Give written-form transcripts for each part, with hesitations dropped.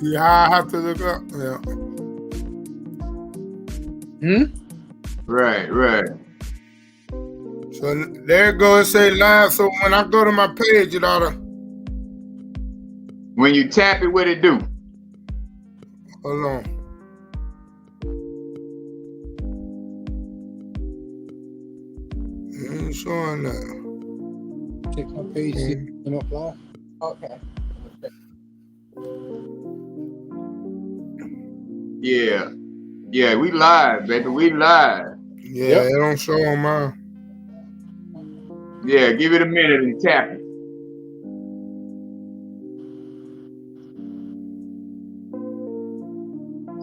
Yeah, I have to look up. Yeah. Right. So there it goes, say live. So when I go to my page, it ought to. When you tap it, what it do? Hold on. It ain't showing that. Check my page. See if I'm up live. Okay. Yeah, we live, baby. We live. Yeah, it don't show on mine. Yeah, give it a minute and tap it.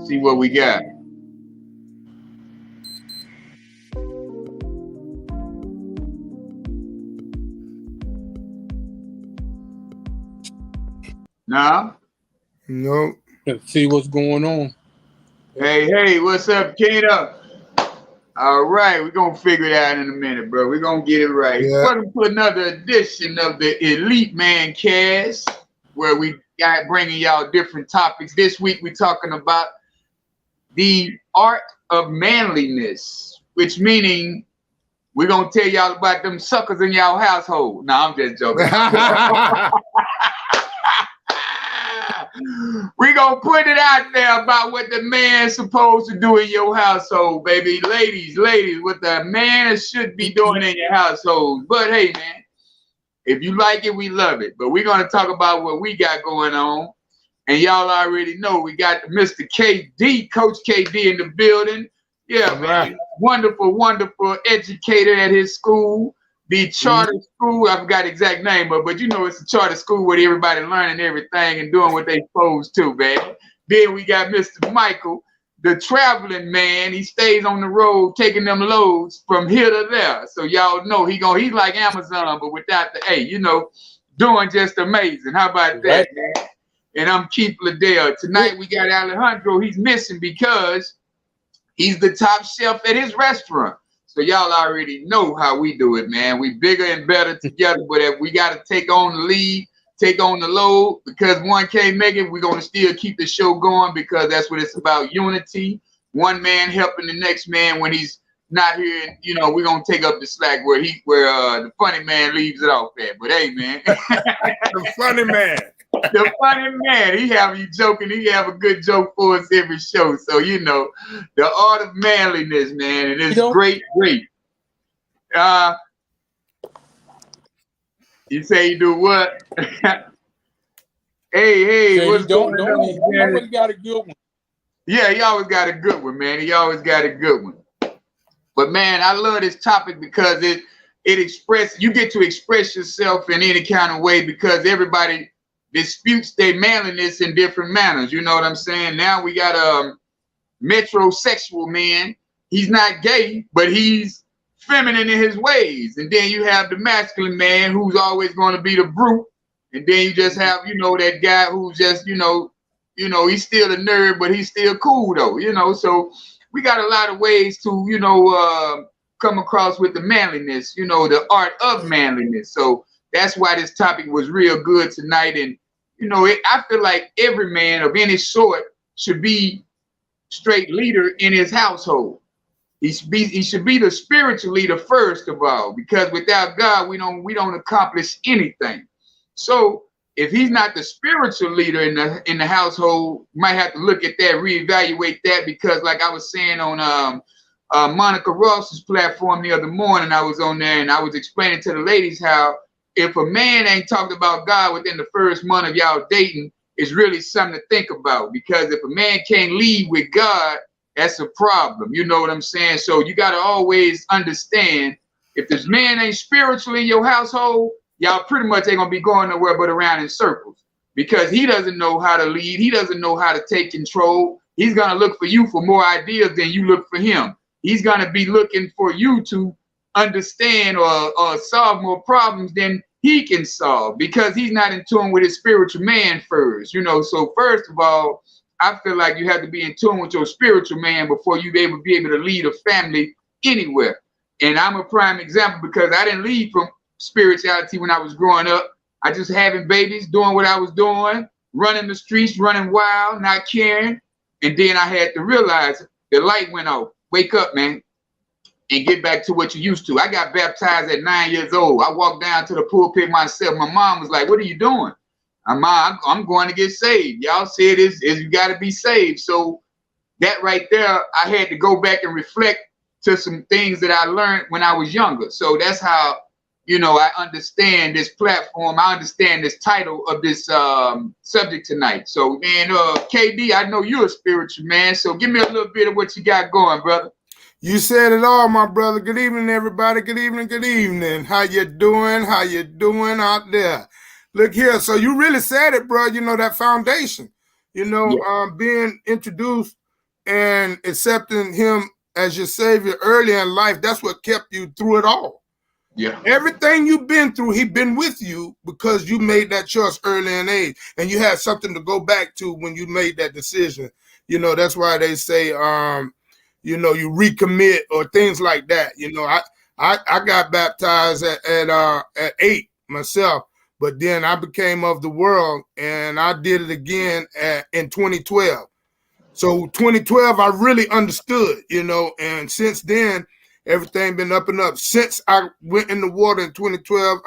See what we got. Nah? Nope. Let's see what's going on. Hey, what's up, Keno? All right, we're going to figure it out in a minute, bro. We're going to get it right. Yeah. Welcome to another edition of the Elite Mancast, where we got bringing y'all different topics. This week, we're talking about the art of manliness, which meaning we're going to tell y'all about them suckers in y'all household. No, I'm just joking. We gonna put it out there about what the man's supposed to do in your household, baby. Ladies, what the man should be doing in your household. But hey, man, if you like it, we love it. But we're gonna talk about what we got going on. And y'all already know we got Mr. KD, Coach KD in the building. Yeah, man. Wonderful educator at his school. The charter school, I forgot the exact name, but you know it's a charter school where everybody learning everything and doing what they supposed to, baby. Then we got Mr. Michael, the traveling man. He stays on the road taking them loads from here to there. So y'all know he's like Amazon, but without the A, doing just amazing. How about that, man? And I'm Keith Liddell. Tonight we got Alejandro. He's missing because he's the top chef at his restaurant. So y'all already know how we do it, man. We bigger and better together, but if we got to take on the lead, take on the load, because one can't make it, we're going to still keep the show going because that's what it's about, unity. One man helping the next man when he's not here. And, we're going to take up the slack where the funny man leaves it off at. But hey, man. The funny man. The funny man, he have you joking. He have a good joke for us every show. So, the art of manliness, man. And it's great. You say you do what? hey, what's going on? He always got a good one. Yeah, he always got a good one, man. He always got a good one. But, man, I love this topic because you get to express yourself in any kind of way because everybody disputes their manliness in different manners. You know what I'm saying? Now we got a metrosexual man. He's not gay, but he's feminine in his ways. And then you have the masculine man who's always going to be the brute. And then you just have, that guy who's just, he's still a nerd, but he's still cool though, So we got a lot of ways to, come across with the manliness, the art of manliness. So that's why this topic was real good tonight. And, I feel like every man of any sort should be straight leader in his household. He should be the spiritual leader first of all, because without God, we don't accomplish anything. So if he's not the spiritual leader in the household, you might have to look at that, reevaluate that, because like I was saying on Monica Ross's platform the other morning, I was on there and I was explaining to the ladies how if a man ain't talked about God within the first month of y'all dating, it's really something to think about. Because if a man can't lead with God, that's a problem. You know what I'm saying? So you got to always understand, if this man ain't spiritual in your household, y'all pretty much ain't going to be going nowhere but around in circles. Because he doesn't know how to lead. He doesn't know how to take control. He's going to look for you for more ideas than you look for him. He's going to be looking for you to understand or solve more problems than he can solve, because he's not in tune with his spiritual man first. So first of all, I feel like you have to be in tune with your spiritual man before you be able to lead a family anywhere. And I'm a prime example because I didn't lead from spirituality when I was growing up. I just having babies, doing what I was doing, running the streets, running wild, not caring. And then I had to realize the light went off. Wake up, man, and get back to what you used to. I got baptized at 9 years old. I walked down to the pulpit myself. My mom was like, "What are you doing?" I'm going to get saved. Y'all said is you got to be saved. So that right there, I had to go back and reflect to some things that I learned when I was younger. So that's how, I understand this platform. I understand this title of this subject tonight. So, man, KD, I know you're a spiritual man. So give me a little bit of what you got going, brother. You said it all, my brother. Good evening, everybody. Good evening, good evening. How you doing? How you doing out there? Look here. So you really said it, bro. That foundation, being introduced and accepting him as your savior early in life, that's what kept you through it all. Yeah. Everything you've been through, he's been with you because you made that choice early in age. And you had something to go back to when you made that decision. That's why they say, you recommit or things like that. I got baptized at 8 myself, but then I became of the world and I did it again in 2012. So 2012, I really understood, and since then, everything been up and up. Since I went in the water in 2012,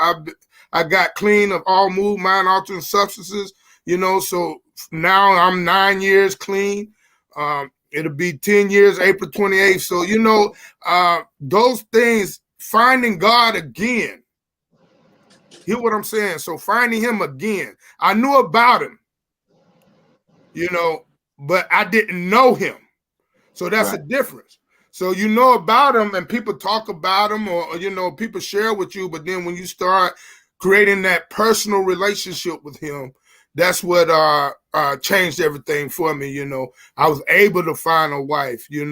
I got clean of all mind altering substances, so now I'm 9 years clean. It'll be 10 years, April 28th. So, those things, finding God again. Hear what I'm saying? So finding him again. I knew about him, but I didn't know him. So that's right. A difference. So you know about him and people talk about him or people share with you. But then when you start creating that personal relationship with him, that's what changed everything for me. I was able to find a wife, you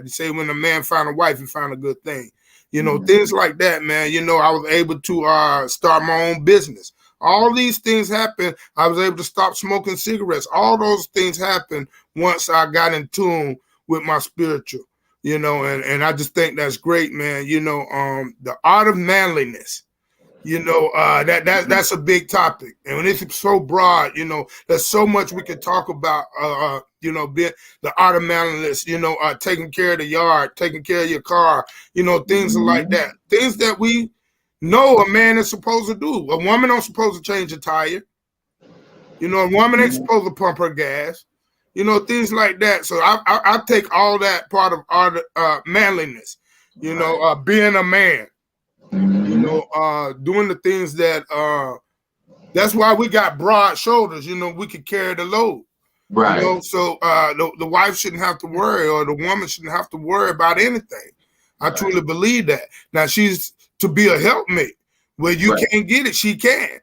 say when a man find a wife, he found a good thing, things like that, man. I was able to start my own business. All these things happened. I was able to stop smoking cigarettes. All those things happened once I got in tune with my spiritual, and I just think that's great, man. The art of manliness. That's a big topic, and when it's so broad, there's so much we can talk about. Being the art of manliness, taking care of the yard, taking care of your car, things like that. Things that we know a man is supposed to do. A woman ain't supposed to change a tire. A woman ain't supposed to pump her gas. Things like that. So I take all that part of art, manliness. Being a man. Doing the things that that's why we got broad shoulders, we could carry the load. Right. So the wife shouldn't have to worry, or the woman shouldn't have to worry about anything. I truly believe that. Now she's to be a helpmate. Where you can't get it, she can.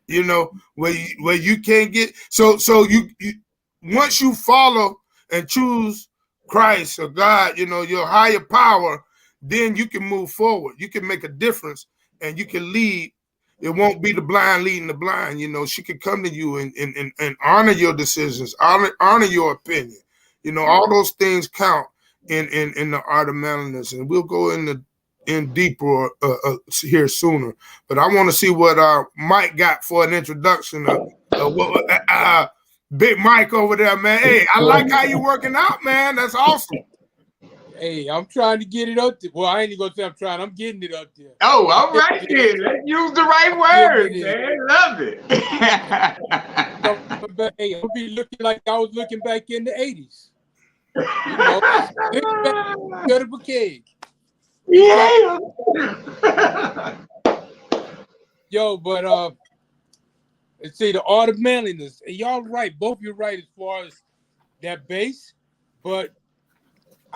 Where you can't get so you once you follow and choose Christ or God, your higher power, then you can move forward. You can make a difference. And you can lead. It won't be the blind leading the blind. She can come to you and honor your decisions, honor your opinion. All those things count in the art of manliness. And we'll go in deeper here sooner. But I want to see what Mike got for an introduction. Big Mike over there, man. Hey, I like how you working out, man. That's awesome. Hey, I'm trying to get it up there. Well, I ain't even gonna say I'm trying. I'm getting it up there. Oh, all right then. Let's use the right words, man. Love it. Hey, I'll be looking like I was looking back in the 80s. Beautiful kid. Yeah. Yo, but let's see, the art of manliness. And y'all right, both of you right as far as that base, but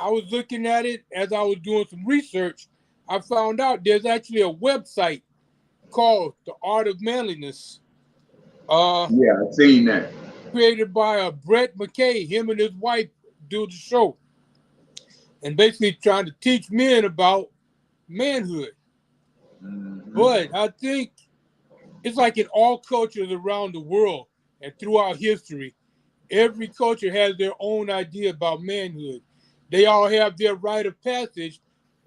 I was looking at it as I was doing some research. I found out there's actually a website called The Art of Manliness. Yeah, I've seen that. Created by Brett McKay. Him and his wife do the show. And basically trying to teach men about manhood. Mm-hmm. But I think it's like in all cultures around the world and throughout history, every culture has their own idea about manhood. They all have their rite of passage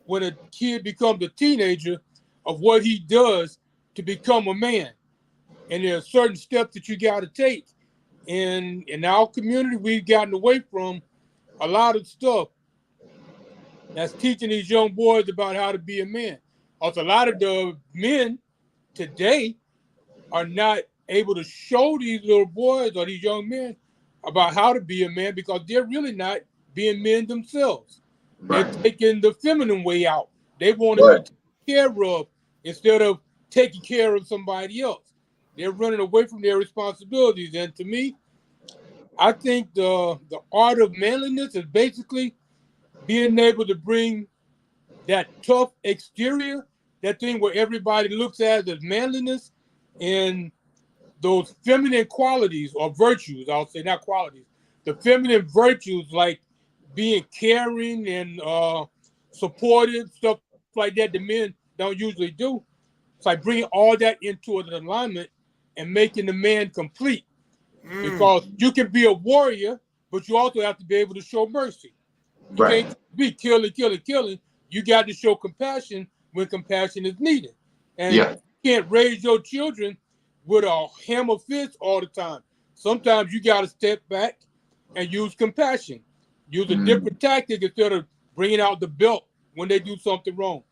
when a kid becomes a teenager of what he does to become a man. And there are certain steps that you got to take And in our community, we've gotten away from a lot of stuff that's teaching these young boys about how to be a man. Also, a lot of the men today are not able to show these little boys or these young men about how to be a man because they're really not being men themselves. Right. They're taking the feminine way out. They want to Right. be taken care of instead of taking care of somebody else. They're running away from their responsibilities. And to me, I think the art of manliness is basically being able to bring that tough exterior, that thing where everybody looks at as manliness, and those feminine qualities or virtues, I'll say, not qualities, the feminine virtues like being caring and supportive, stuff like that, the men don't usually do. It's like bringing all that into an alignment and making the man complete. Because you can be a warrior, but you also have to be able to show mercy. You Right. can't be killing. You got to show compassion when compassion is needed. And Yeah. you can't raise your children with a hammer fist all the time. Sometimes you got to step back and use compassion. Use a different tactic instead of bringing out the belt when they do something wrong.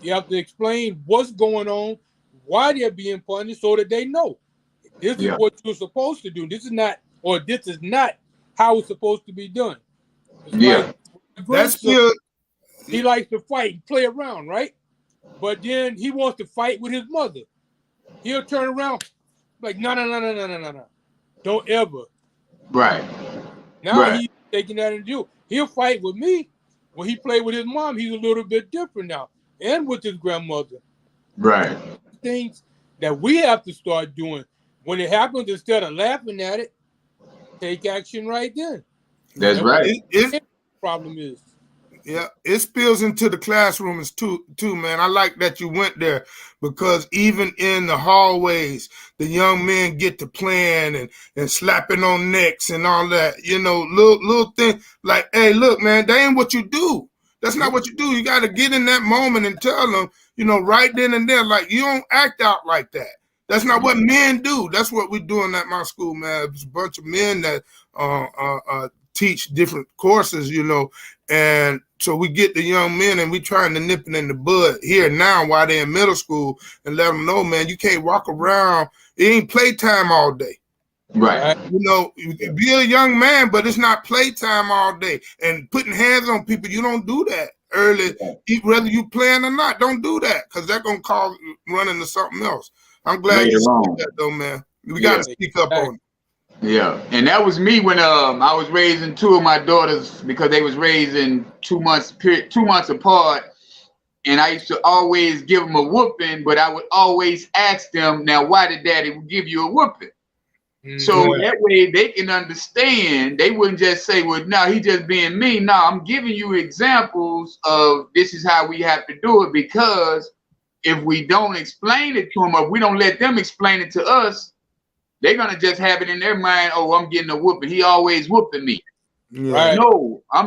You have to explain what's going on, why they're being punished, so that they know this is what you're supposed to do. This is not how it's supposed to be done. It's like That's still. he likes to fight and play around, right? But then he wants to fight with his mother. He'll turn around like, no. Don't ever. Right. Now he's taking that and do. He'll fight with me. When he played with his mom, he's a little bit different now. And with his grandmother. Right. Things that we have to start doing. When it happens, instead of laughing at it, take action right then. That's right. The problem is. Yeah, it spills into the classrooms too, man. I like that you went there because even in the hallways, the young men get to playing and slapping on necks and all that. You know, little thing like, hey, look, man, that ain't what you do. That's not what you do. You got to get in that moment and tell them, you know, right then and there, like, you don't act out like that. That's not what men do. That's what we're doing at my school, man. It's a bunch of men that teach different courses, you know, and so we get the young men and we trying to nip it in the bud here now while they're in middle school and let them know, man, you can't walk around. It ain't playtime all day. Right. You know, be a young man, but it's not playtime all day. And putting hands on people, you don't do that early, whether you playing or not. Don't do that because that's going to cause running to something else. I'm glad you said that, though, man. We got to speak up on it. Yeah, and that was me when I was raising two of my daughters because they was raised in 2 months apart, and I used to always give them a whooping, but I would always ask them, now why did Daddy give you a whooping? So that way they can understand. They wouldn't just say, well, no, he just being mean. No, I'm giving you examples of this is how we have to do it, because if we don't explain it to them, or if we don't let them explain it to us, they're gonna just have it in their mind. Oh, I'm getting a whooping. He always whooping me. Yeah. No, I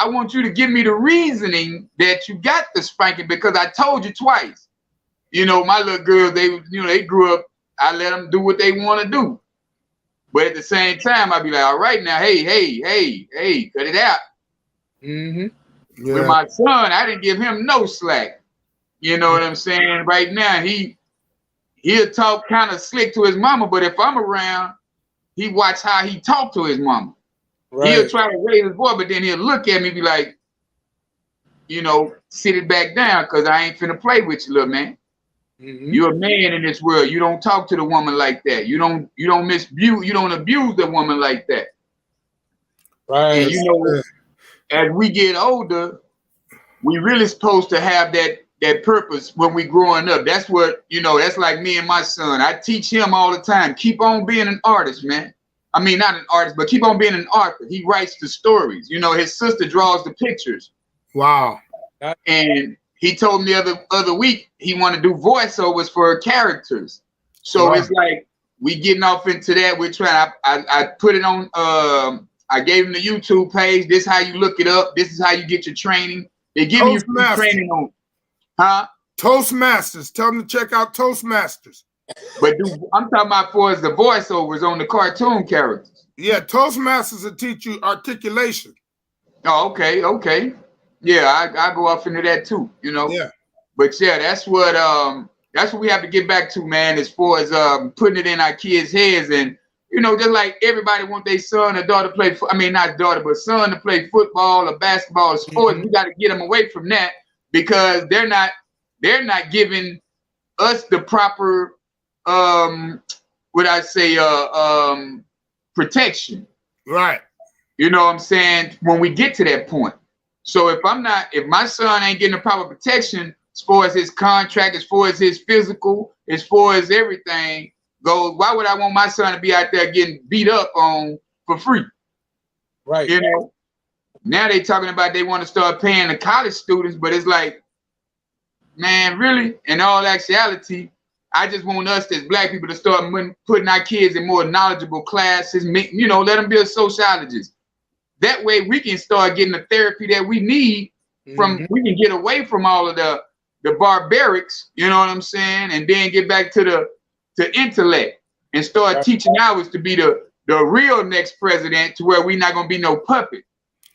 want you to give me the reasoning that you got the spanking because I told you twice. You know, my little girls, they grew up. I let them do what they want to do, but at the same time, I'd be like, all right, now, hey, cut it out. Mm-hmm. Yeah. With my son, I didn't give him no slack. You know what I'm saying? Right now, he'll talk kind of slick to his mama, but if I'm around, he watch how he talk to his mama. Right. He'll try to raise his voice, but then he'll look at me and be like, you know, sit it back down because I ain't finna play with you, little man. Mm-hmm. You're a man in this world. You don't talk to the woman like that. You don't abuse the woman like that. Right. And you know, as we get older, we really supposed to have that purpose when we growing up. That's what, you know, that's like me and my son. I teach him all the time. Keep on being an artist, man. I mean, not an artist, but keep on being an author. He writes the stories. You know, his sister draws the pictures. Wow. And he told me the other week he want to do voiceovers for characters. So It's like we getting off into that. We're trying. I put it on. I gave him the YouTube page. This is how you look it up. This is how you get your training. They give you free training on. Huh? Toastmasters. Tell them to check out Toastmasters. But I'm talking about for as the voiceovers on the cartoon characters. Yeah, Toastmasters will teach you articulation. Oh, okay. Yeah, I go off into that too, you know. Yeah. But yeah, that's what we have to get back to, man, as far as putting it in our kids' heads. And you know, just like everybody want their son or daughter to play, I mean not daughter, but son to play football or basketball or sports, we got to get them away from that because they're not giving us the proper protection. Right. You know what I'm saying? When we get to that point. So if my son ain't getting the proper protection as far as his contract, as far as his physical, as far as everything goes, why would I want my son to be out there getting beat up on for free? Right. You know, now they talking about they want to start paying the college students, but it's like, man, really? In all actuality, I just want us as black people to start putting our kids in more knowledgeable classes, you know, let them be a sociologist. That way we can start getting the therapy that we need from, we can get away from all of the barbarics, you know what I'm saying? And then get back to the intellect and start teaching ours to be the real next president to where we're not going to be no puppet.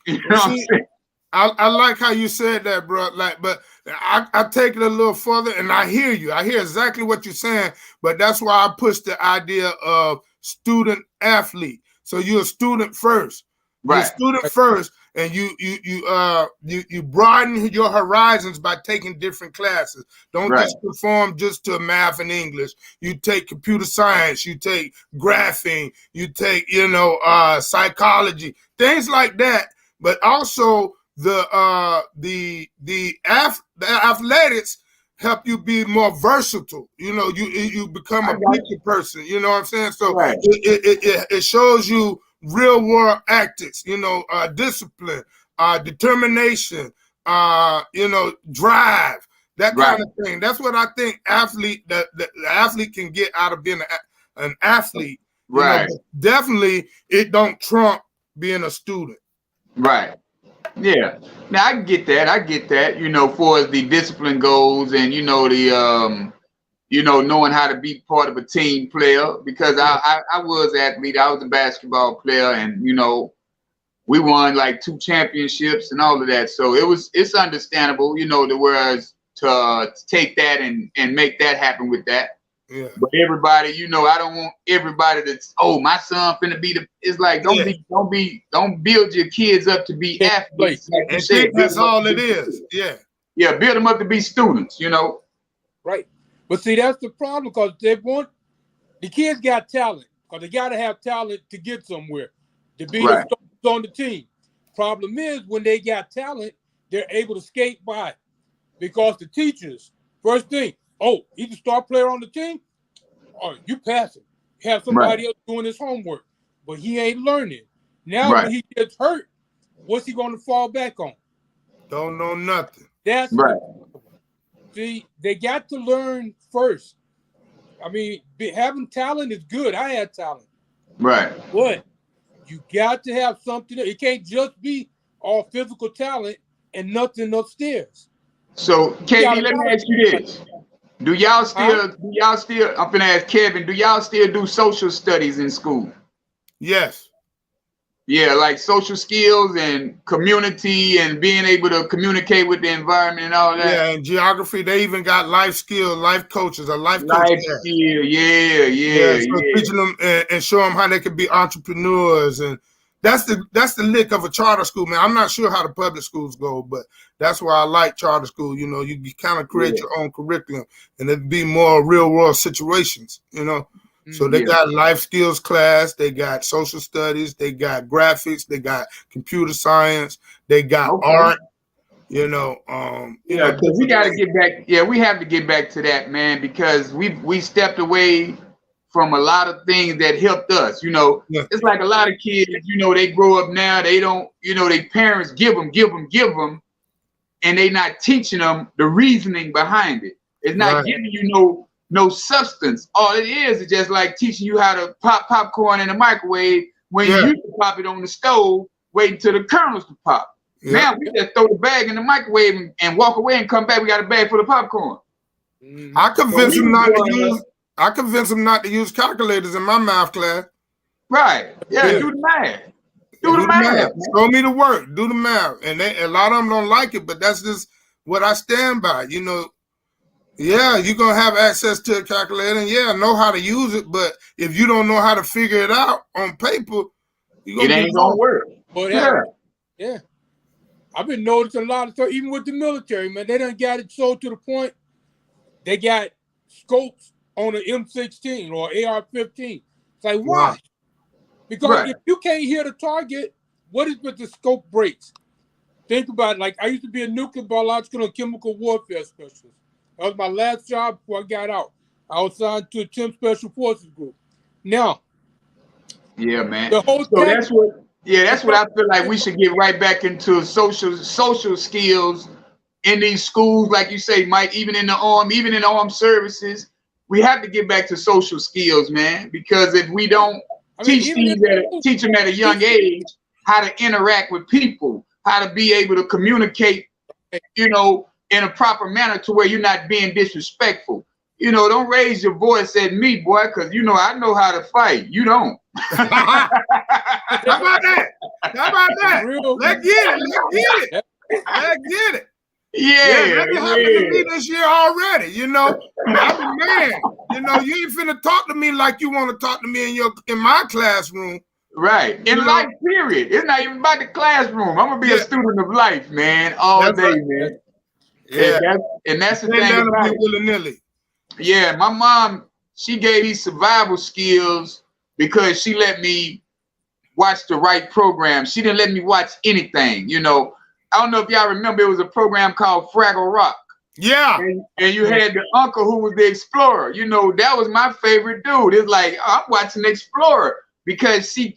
You know what I'm saying? I like how you said that, bro. Like, but I take it a little further, and I hear you. I hear exactly what you're saying, but that's why I push the idea of student athlete. So you're a student first. Right. You're a student first, and you broaden your horizons by taking different classes. Don't just conform just to math and English. You take computer science, you take graphing, you take psychology, things like that. But also the athletics help you be more versatile. You know, you become a people person. You know what I'm saying? So it shows you real world tactics, you know, discipline, determination, drive, that kind of thing. That's what I think the athlete can get out of being an athlete. Right. You know, definitely it don't trump being a student. Right. Yeah. Now I get that, you know, for as the discipline goes and, you know, the knowing how to be part of a team player, because I was an athlete. I was a basketball player, and you know, we won like 2 championships and all of that. So it's understandable, you know, to take that and make that happen with that. Yeah. But everybody, you know, I don't want everybody that's my son finna be it's like don't build your kids up to be athletes. Like and think that's all it is. Yeah. Yeah, build them up to be students, you know. Right. But see, that's the problem, because the kids got talent, because they got to have talent to get somewhere, to be the stars on the team. Problem is, when they got talent, they're able to skate by, because the teachers, first thing, he's a star player on the team, you pass it. Have somebody else doing his homework, but he ain't learning. Now when he gets hurt, what's he going to fall back on? Don't know nothing. That's See, they got to learn first. I mean, having talent is good. I had talent. Right. But you got to have something. It can't just be all physical talent and nothing upstairs. So, KB, let me ask you this. Do y'all still, I'm going to ask Kevin, do y'all still do social studies in school? Yes. Yeah, like social skills and community and being able to communicate with the environment and all that. Yeah, and geography. They even got life skills, life coaches, life skill. Yeah. So teaching them and show them how they can be entrepreneurs, and that's the lick of a charter school, man. I'm not sure how the public schools go, but that's why I like charter school. You know, you kind of create your own curriculum, and it'd be more real world situations. You know. So they got life skills class, they got social studies, they got graphics, they got computer science, they got art, because we got to get back. Yeah, we have to get back to that, man, because we stepped away from a lot of things that helped us. You know, it's like a lot of kids, you know, they grow up now, they don't, you know, their parents give them, and they not teaching them the reasoning behind it. It's not giving you no substance. All it is just like teaching you how to pop popcorn in the microwave when you used to pop it on the stove, waiting till the kernels to pop. Now we just throw the bag in the microwave and walk away and come back. We got a bag full of popcorn. I convinced them not to use. I convinced them not to use calculators in my math class. Right. Yeah, Yeah. do the math. Do the math. Man. Show me the work. Do the math. And a lot of them don't like it, but that's just what I stand by. You know, yeah, you're going to have access to a calculator and know how to use it. But if you don't know how to figure it out on paper, it ain't going to work. But yeah. I've been noticing a lot of stuff, even with the military, man. They done got it so to the point they got scopes on an M16 or AR-15. It's like, why? Because if you can't hit a target, what is with the scope breaks? Think about it. Like, I used to be a nuclear, biological, and chemical warfare specialist. That was my last job before I got out. I was signed to a 10 Special Forces group. Now, yeah, man. The whole so that's what I feel like we should get right back into social skills in these schools, like you say, Mike. Even in the armed services, we have to get back to social skills, man. Because if we don't teach them at a young age how to interact with people, how to be able to communicate, in a proper manner to where you're not being disrespectful. Don't raise your voice at me, boy, because I know how to fight. You don't. How about that? Let's get it. Yeah, that happened to me this year already. I'm a man. You ain't finna talk to me like you want to talk to me in my classroom. Right. In life, period. It's not even about the classroom. I'm gonna be a student of life, man, all day, man. Yeah. And that's the thing about it. Willy-nilly. Yeah, my mom, she gave me survival skills because she let me watch the right program. She didn't let me watch anything. I don't know if y'all remember, it was a program called Fraggle Rock. Yeah. And you had the uncle who was the explorer. That was my favorite dude. It's like, I'm watching Explorer because she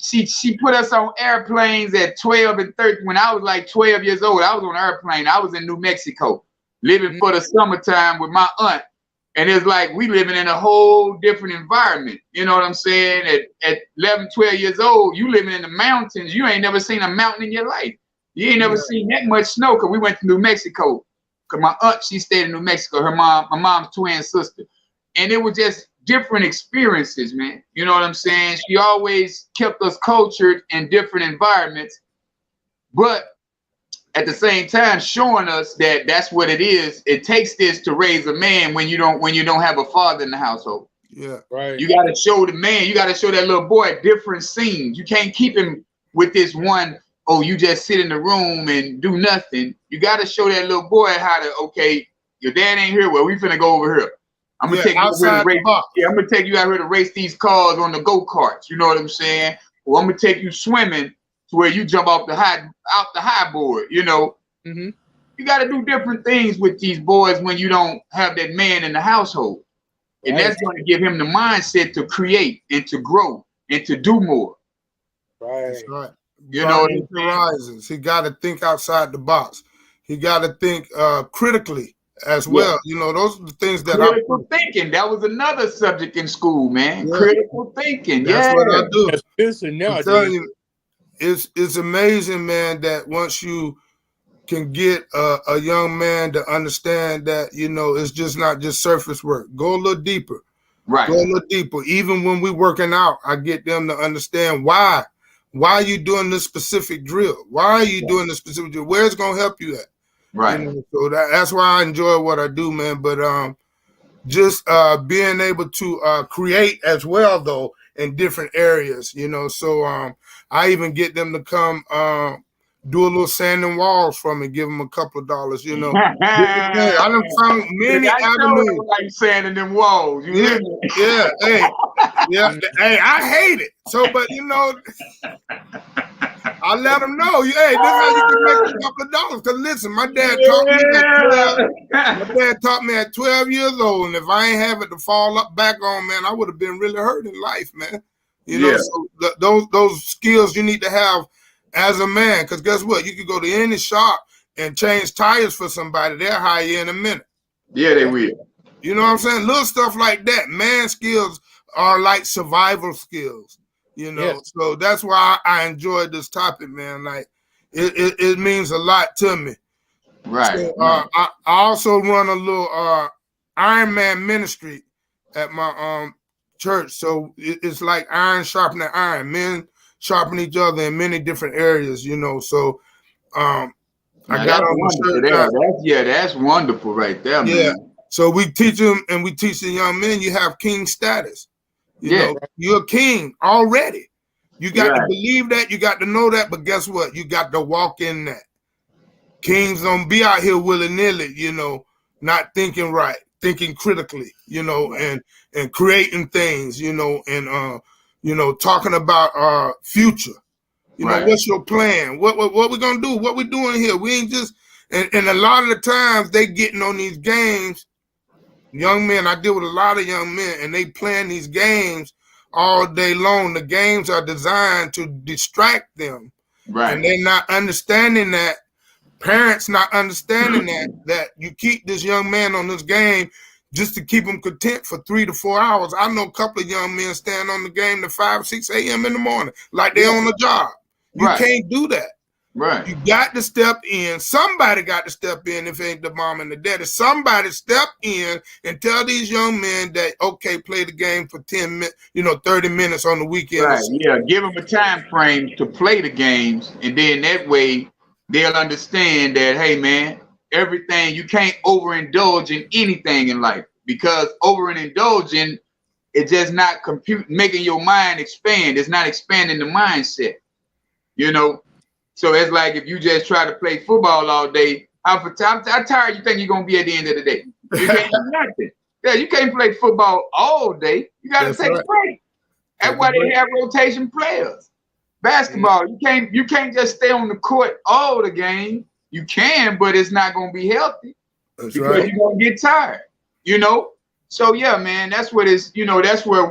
put us on airplanes at 12 and 13. When I was like 12 years old, I was on an airplane. I was in New Mexico living for the summertime with my aunt. And it's like we living in a whole different environment. You know what I'm saying? At 11, 12 years old, you living in the mountains. You ain't never seen a mountain in your life. You ain't never seen that much snow because we went to New Mexico. Because my aunt, she stayed in New Mexico. My mom's twin sister. And it was just different experiences, man. You know what I'm saying? She always kept us cultured in different environments. But at the same time, showing us that that's what it is. It takes this to raise a man when you don't have a father in the household. Yeah, right. You got to show the man. You got to show that little boy different scenes. You can't keep him with this one. Oh, you just sit in the room and do nothing. You got to show that little boy how to. Okay, your dad ain't here. Well, we finna go over here. I'm gonna take you out here to race. Yeah, I'm gonna take you out here to race these cars on the go-karts. You know what I'm saying? Or I'm gonna take you swimming to where you jump off the high board, Mm-hmm. You got to do different things with these boys when you don't have that man in the household. And that's going to give him the mindset to create and to grow and to do more. Right. That's right. You know, horizons. He got to think outside the box. He got to think critically as well. Yeah. Those are the things that critical thinking. That was another subject in school, man. Yeah. Critical thinking. That's what I do. I'm telling you, it's amazing, man, that once you can get a young man to understand that, it's just not just surface work. Go a little deeper. Right. Go a little deeper. Even when we're working out, I get them to understand why are you doing this specific drill? Why are you doing this specific drill? Where it's going to help you at? Right. So that's why I enjoy what I do, man. But just being able to create as well, though, in different areas, So I even get them to come do a little sanding walls for me, give them a couple of dollars, I done found many avenues. Like sanding them walls. Hey, I hate it. So, but I let them know, hey, this is how you can make a couple of dollars. Because listen, my dad taught me at 12 years old, and if I ain't have it to fall up back on, man, I would have been really hurt in life, man. So those skills you need to have as a man, because guess what? You could go to any shop and change tires for somebody. They'll hire you in a minute. Yeah, they will. You know what I'm saying? Little stuff like that. Man skills are like survival skills. Yes. So that's why I enjoyed this topic, man. Like it means a lot to me. Right. So, I also run a little Iron Man ministry at my church. So it's like iron sharpening iron. Men sharpen each other in many different areas, you know. So I Now got that's on the wonderful shirt there. now. That's wonderful right there, Yeah. man. So we teach them, and we teach the young men you have king status. You Yeah, know, you're a king already. You got to right, believe that. You got to know that. But guess what? You got to walk in that. Kings don't be out here willy-nilly, you know, not thinking right, thinking critically, you know, and creating things, you know, talking about future. You know, right, what's your plan? What we gonna do? What we doing here? We ain't just and a lot of the times they getting on these games. Young men, I deal with a lot of young men, and they playing these games all day long. The games are designed to distract them, and right. they're not understanding that. Parents not understanding that you keep this young man on this game just to keep him content for 3 to 4 hours. I know a couple of young men stand on the game to 5, 6 a.m. in the morning, like they Yeah, on a job. You right, can't do that. right. You got to step in. Somebody got to step in if it ain't the mom and the daddy. Somebody step in and tell these young men that, okay, play the game for 10 minutes, 30 minutes on the weekend. Right. Yeah. Give them a time frame to play the games, and then that way they'll understand that, hey, man, everything you can't overindulge in anything in life, because overindulging it's just not making your mind expand. It's not expanding the mindset. You know. So it's like if you just try to play football all day, how tired you think you're gonna be at the end of the day? You can't do nothing. Yeah, you can't play football all day. You got to take a break. That's why they have rotation players. Basketball, you can't just stay on the court all the game. You can, but it's not gonna be healthy. That's because right. you're gonna get tired. So yeah, man, that's what it's. That's where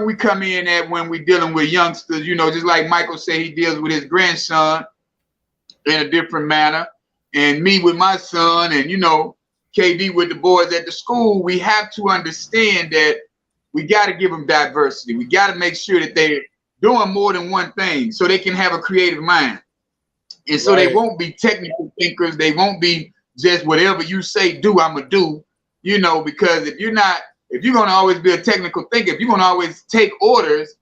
we come in at when we dealing with youngsters. Just like Michael said, he deals with his grandson in a different manner, and me with my son, and KD with the boys at the school. We have to understand that we got to give them diversity. We got to make sure that they're doing more than one thing so they can have a creative mind. And so they won't be technical thinkers. They won't be just whatever you say, do, I'm going to do, because if you're going to always be a technical thinker, if you're going to always take orders,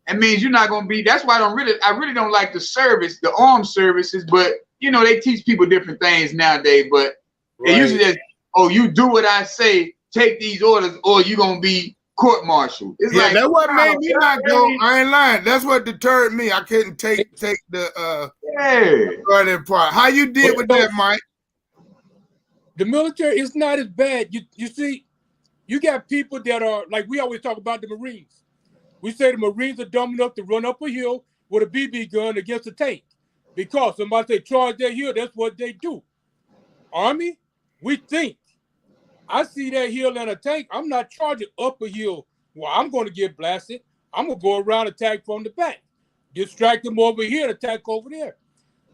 it means you're not going to be, that's why I really don't like the armed services, but they teach people different things nowadays, but they usually just, you do what I say, take these orders, or you're going to be court-martialed. It's like, that's what made me not go. I ain't lying. That's what deterred me. I couldn't take the part. How you did with that, Mike? The military is not as bad. You see, you got people that are, like we always talk about the Marines. We say the Marines are dumb enough to run up a hill with a BB gun against a tank. Because somebody say charge that hill, that's what they do. Army, we think. I see that hill and a tank, I'm not charging up a hill. Well, I'm going to get blasted. I'm going to go around, attack from the back. Distract them over here, attack over there.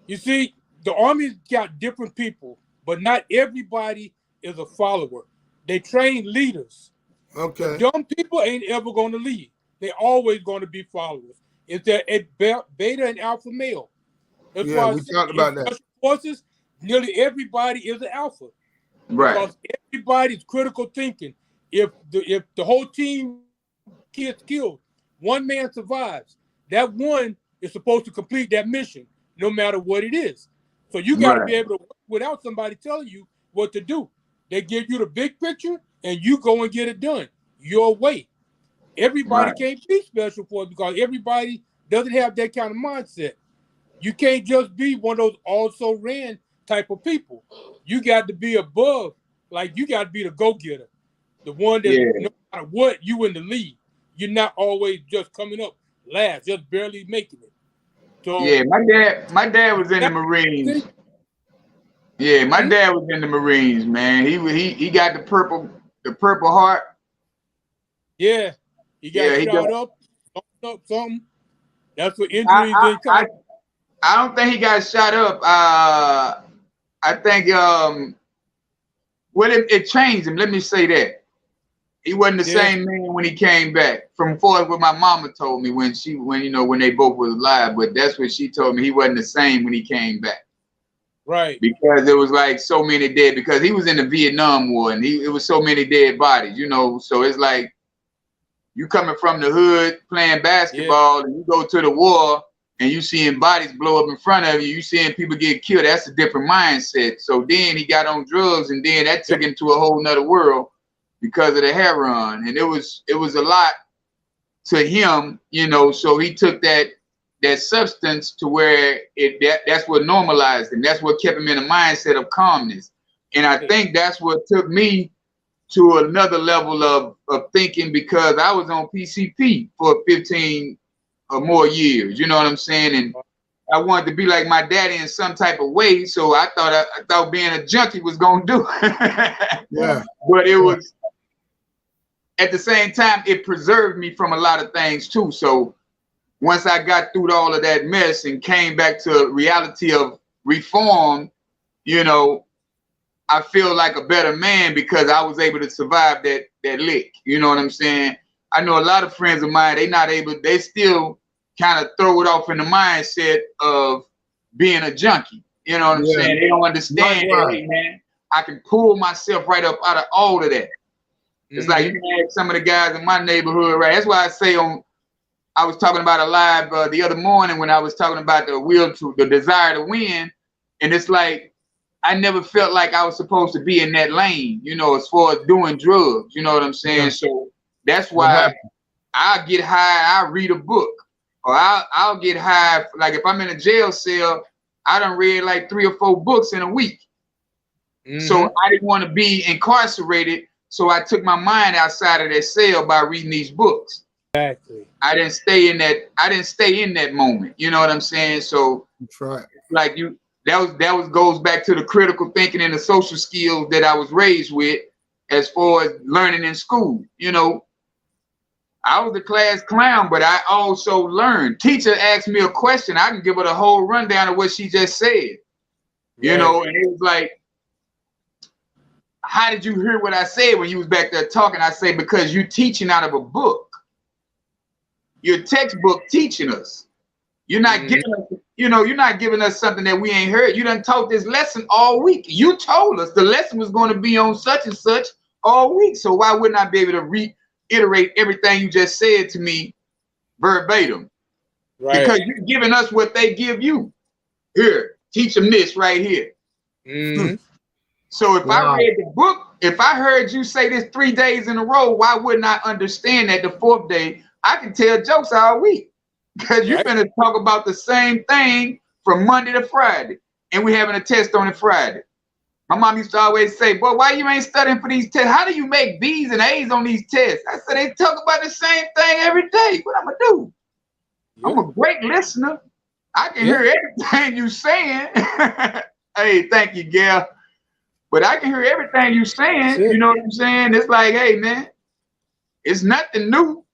You see, the Army's got different people, but not everybody is a follower. They train leaders. Okay. The dumb people ain't ever going to lead. They're always going to be followers. It's that beta and alpha male. That's why we talked about that. Special forces, nearly everybody is an alpha. Right. Because everybody's critical thinking. If the whole team gets killed, one man survives. That one is supposed to complete that mission, no matter what it is. So you got to be able to work without somebody telling you what to do. They give you the big picture, and you go and get it done your way. Everybody can't be special forces because everybody doesn't have that kind of mindset. You can't just be one of those also ran type of people. You got to be above, like you got to be the go-getter. The one that no matter what, you in the lead. You're not always just coming up last, just barely making it. So my dad was in the Marines. Yeah, my dad was in the Marines, man. He got the purple heart. Yeah. He got shot up, something. That's what injuries didn't come. I don't think he got shot up. I think it changed him. Let me say that. He wasn't the same man when he came back. From what my mama told me when they both was alive, but that's what she told me. He wasn't the same when he came back. Right. Because it was like so many dead, because he was in the Vietnam War, and it was so many dead bodies, you know. So it's like you coming from the hood playing basketball, and you go to the war and you seeing bodies blow up in front of you, you seeing people get killed. That's a different mindset. So then he got on drugs, and then that took him to a whole nother world because of the heroin. And it was a lot to him, you know. So he took that substance to where that's what normalized him. That's what kept him in a mindset of calmness. And I think that's what took me to another level of thinking, because I was on PCP for 15 or more years, you know what I'm saying? And I wanted to be like my daddy in some type of way. So I thought being a junkie was gonna do it. Yeah. But it was, at the same time, it preserved me from a lot of things too. So once I got through all of that mess and came back to reality of reform, you know, I feel like a better man because I was able to survive that lick. You know what I'm saying? I know a lot of friends of mine, they still kind of throw it off in the mindset of being a junkie. You know what I'm saying? They don't understand that, hey, man, I can pull myself right up out of all of that. It's like you can ask some of the guys in my neighborhood, right? That's why I say I was talking about a live the other morning when I was talking about the desire to win. And it's like, I never felt like I was supposed to be in that lane, you know, as far as doing drugs, you know what I'm saying? Yeah. So that's why I'll get high, I'll read a book, or I'll get high. Like if I'm in a jail cell, I done read like 3 or 4 books in a week. So I didn't want to be incarcerated. So I took my mind outside of that cell by reading these books. Exactly. I didn't stay in that moment. You know what I'm saying? So that's right. Like that goes back to the critical thinking and the social skills that I was raised with as far as learning in school. You know, I was the class clown, but I also learned. Teacher asked me a question, I can give her the whole rundown of what she just said. You know, and it was like, how did you hear what I said when you was back there talking? I say, because you teaching out of a book. Your textbook teaching us. You're not giving us, you're not giving us something that we ain't heard. You done taught this lesson all week. You told us the lesson was going to be on such and such all week. So why wouldn't I be able to reiterate everything you just said to me verbatim? Right. Because you're giving us what they give you. Here, teach them this right here. So if I read the book, if I heard you say this 3 days in a row, why wouldn't I understand that the 4th day I can tell jokes all week? Because you're going to talk about the same thing from Monday to Friday. And we're having a test on it Friday. My mom used to always say, boy, why you ain't studying for these tests? How do you make B's and A's on these tests? I said, they talk about the same thing every day. What I'm going to do? I'm a great listener. I can hear everything you saying. Hey, thank you, Gail. But I can hear everything you saying. You know what I'm saying? It's like, hey, man, it's nothing new.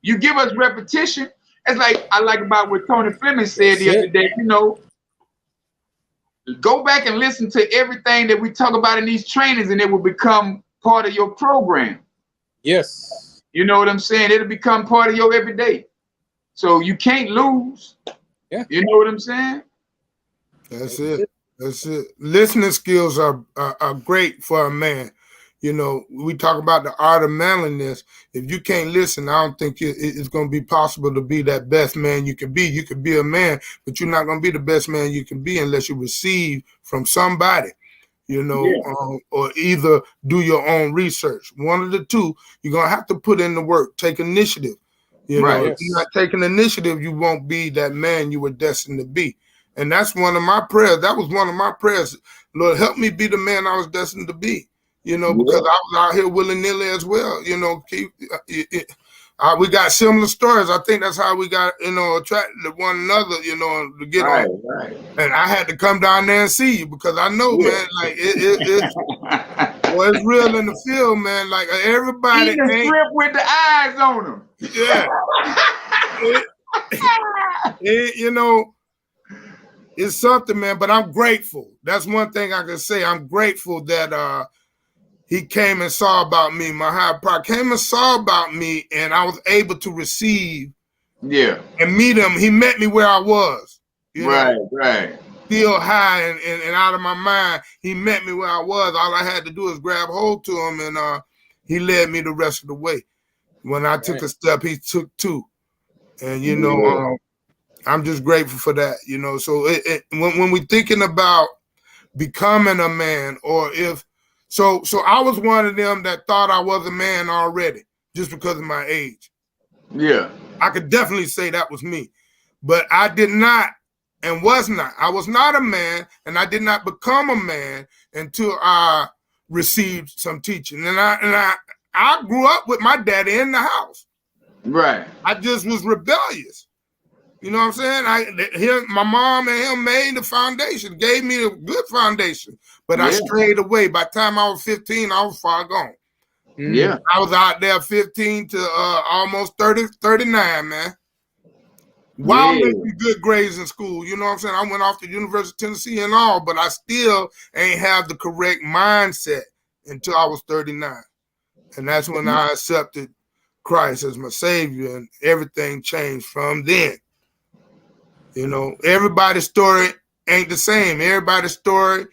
You give us repetition. It's like I like about what Tony Fleming said the other day, you know, go back and listen to everything that we talk about in these trainings and it will become part of your program. Yes. You know what I'm saying? It'll become part of your everyday. So you can't lose. Yeah. You know what I'm saying? That's it. That's it. Listening skills are great for a man. You know, we talk about the art of manliness. If you can't listen, I don't think it's going to be possible to be that best man you can be. You could be a man, but you're not going to be the best man you can be unless you receive from somebody, you know, or either do your own research. One of the two, you're going to have to put in the work, take initiative. You know, if you're not taking initiative, you won't be that man you were destined to be. And that's one of my prayers. That was one of my prayers. Lord, help me be the man I was destined to be. You know, because I was out here willy-nilly as well. You know, we got similar stories. I think that's how we got, you know, attracted to one another, you know, to get on. Right. And I had to come down there and see you because I know, man, like well, it's real in the field, man. Like everybody ain't strip with the eyes on them. Yeah. You know, it's something, man. But I'm grateful. That's one thing I can say. I'm grateful that he came and saw about me. My higher power came and saw about me, and I was able to receive. Yeah. And meet him. He met me where I was. You know? Right. still high and out of my mind. He met me where I was. All I had to do is grab hold to him, and he led me the rest of the way. When I took a step, he took two. And, you know, I'm just grateful for that, you know. So when we're thinking about becoming a man, or if, so I was one of them that thought I was a man already just because of my age. Yeah. I could definitely say that was me. But I did not and was not. I was not a man, and I did not become a man until I received some teaching. And I grew up with my daddy in the house. Right. I just was rebellious. You know what I'm saying? My mom and him made the foundation, gave me a good foundation, but I strayed away. By the time I was 15, I was far gone. Yeah. I was out there 15 to almost 30, 39, man. While making good grades in school, you know what I'm saying? I went off to University of Tennessee and all, but I still ain't have the correct mindset until I was 39. And that's when I accepted Christ as my Savior, and everything changed from then. You know, everybody's story ain't the same. Everybody's story